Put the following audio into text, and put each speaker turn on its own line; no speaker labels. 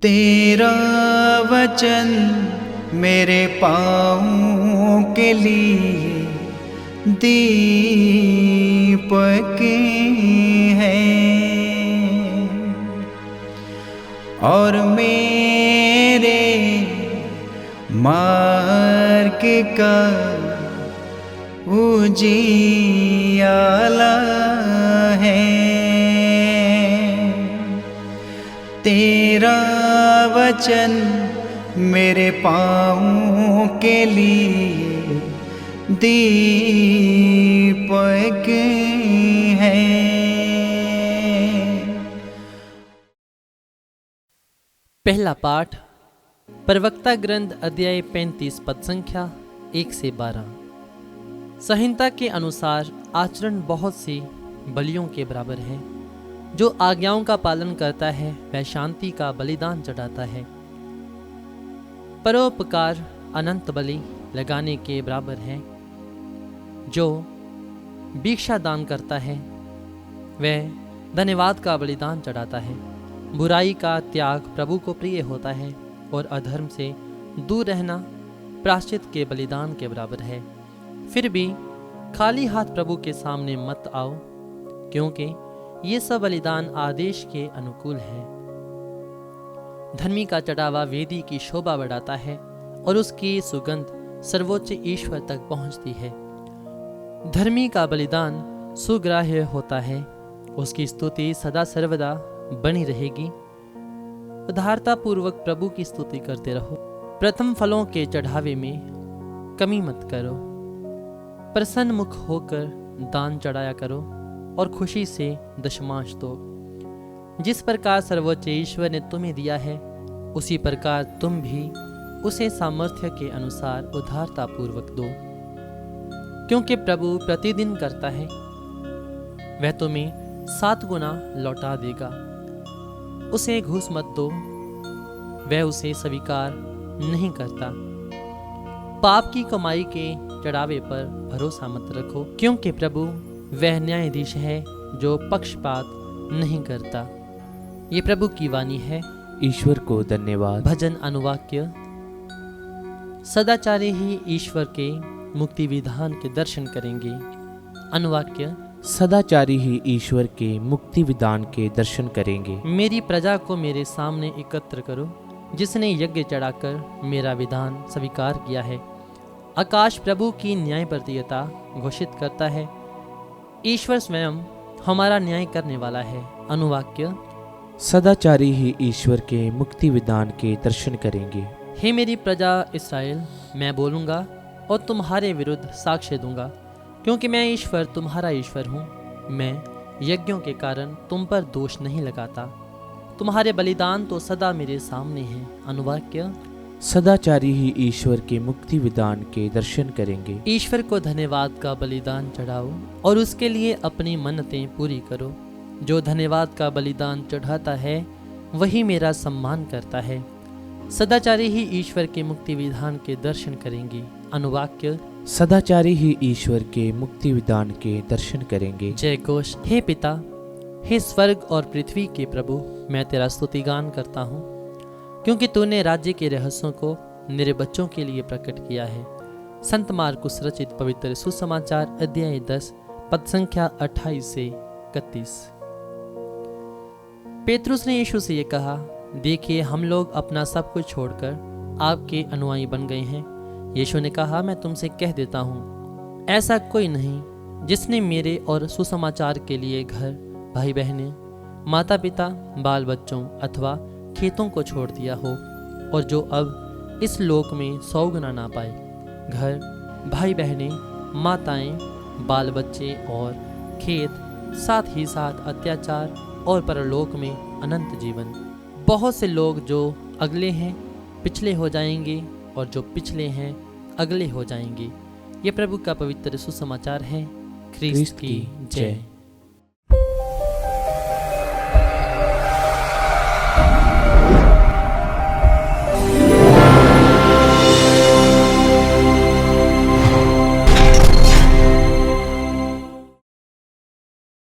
तेरा वचन मेरे पाँव के लिए दीपक है और मेरे मार्ग का उजियाला है। तेरा वचन मेरे पाँव के लिए दीपक है।
पहला पाठ प्रवक्ता ग्रंथ अध्याय 35 पद संख्या 1 से 12। संहिता के अनुसार आचरण बहुत सी बलियों के बराबर है। जो आज्ञाओं का पालन करता है वह शांति का बलिदान चढ़ाता है। परोपकार अनंत बलि लगाने के बराबर है। जो भिक्षा दान करता है वह धन्यवाद का बलिदान चढ़ाता है। बुराई का त्याग प्रभु को प्रिय होता है और अधर्म से दूर रहना प्रायश्चित के बलिदान के बराबर है। फिर भी खाली हाथ प्रभु के सामने मत आओ, क्योंकि ये सब बलिदान आदेश के अनुकूल है। धर्मी का चढ़ावा वेदी की शोभा बढ़ाता है और उसकी सुगंध सर्वोच्च ईश्वर तक पहुंचती है। धर्मी का बलिदान सुग्राह्य होता है, उसकी स्तुति सदा सर्वदा बनी रहेगी। उदारता पूर्वक प्रभु की स्तुति करते रहो। प्रथम फलों के चढ़ावे में कमी मत करो। प्रसन्न मुख होकर दान चढ़ाया करो और खुशी से दशमांश दो। जिस प्रकार सर्वोच्च ईश्वर ने तुम्हें दिया है उसी प्रकार तुम भी उसे सामर्थ्य के अनुसार उदारता पूर्वक दो, क्योंकि प्रभु प्रतिदिन करता है वह तुम्हें 7 गुना लौटा देगा। उसे घूस मत दो, वह उसे स्वीकार नहीं करता। पाप की कमाई के चढ़ावे पर भरोसा मत रखो, क्योंकि प्रभु वह न्यायाधीश है जो पक्षपात नहीं करता। ये प्रभु की वाणी है।
ईश्वर को धन्यवाद।
भजन अनुवाक्य। सदाचारी ही ईश्वर के मुक्ति विधान के दर्शन करेंगे। अनुवाक्य।
सदाचारी ही ईश्वर के मुक्ति विधान के दर्शन करेंगे।
मेरी प्रजा को मेरे सामने एकत्र करो, जिसने यज्ञ चढ़ाकर मेरा विधान स्वीकार किया है। आकाश प्रभु की न्यायपरायणता घोषित करता है। ईश्वर स्वयं हमारा न्याय करने वाला है। अनुवाक्य।
सदाचारी ही ईश्वर के मुक्ति विधान के दर्शन करेंगे।
हे मेरी प्रजा इस्राएल, मैं बोलूँगा और तुम्हारे विरुद्ध साक्ष्य दूंगा, क्योंकि मैं ईश्वर तुम्हारा ईश्वर हूँ। मैं यज्ञों के कारण तुम पर दोष नहीं लगाता। तुम्हारे बलिदान तो सदा मेरे सामने हैं। अनुवाक्य।
सदाचारी ही ईश्वर के मुक्ति विधान के दर्शन करेंगे।
ईश्वर को धन्यवाद का बलिदान चढ़ाओ और उसके लिए अपनी मन्नतें पूरी करो। जो धन्यवाद का बलिदान चढ़ाता है वही मेरा सम्मान करता है। सदाचारी ही ईश्वर के मुक्ति विधान के दर्शन करेंगे। अनुवाक्य।
सदाचारी ही ईश्वर के मुक्ति विधान के दर्शन करेंगे।
जय घोष। हे पिता, हे स्वर्ग और पृथ्वी के प्रभु, मैं तेरा स्तुतिगान करता हूँ, क्योंकि तूने राज्य के रहस्यों को मेरे बच्चों के लिए प्रकट किया है। संत मार्कुस रचित पवित्र सुसमाचार अध्याय 10 पद संख्या 28 से 31। पेतरुस ने यीशु से ये कहा, देखिए हम लोग अपना सब कुछ छोड़कर आपके अनुयायी बन गए हैं। यीशु ने कहा, मैं तुमसे कह देता हूँ, ऐसा कोई नहीं जिसने मेरे और सुसमाचार के लिए घर, भाई बहनें, माता पिता, बाल बच्चों अथवा खेतों को छोड़ दिया हो, और जो अब इस लोक में 100 गुना ना पाए। घर, भाई बहनें, माताएं, बाल बच्चे और खेत, साथ ही साथ अत्याचार और परलोक में अनंत जीवन। बहुत से लोग जो अगले हैं पिछले हो जाएंगे और जो पिछले हैं अगले हो जाएंगे। ये प्रभु का पवित्र सुसमाचार है। ख्रीस्त की जय।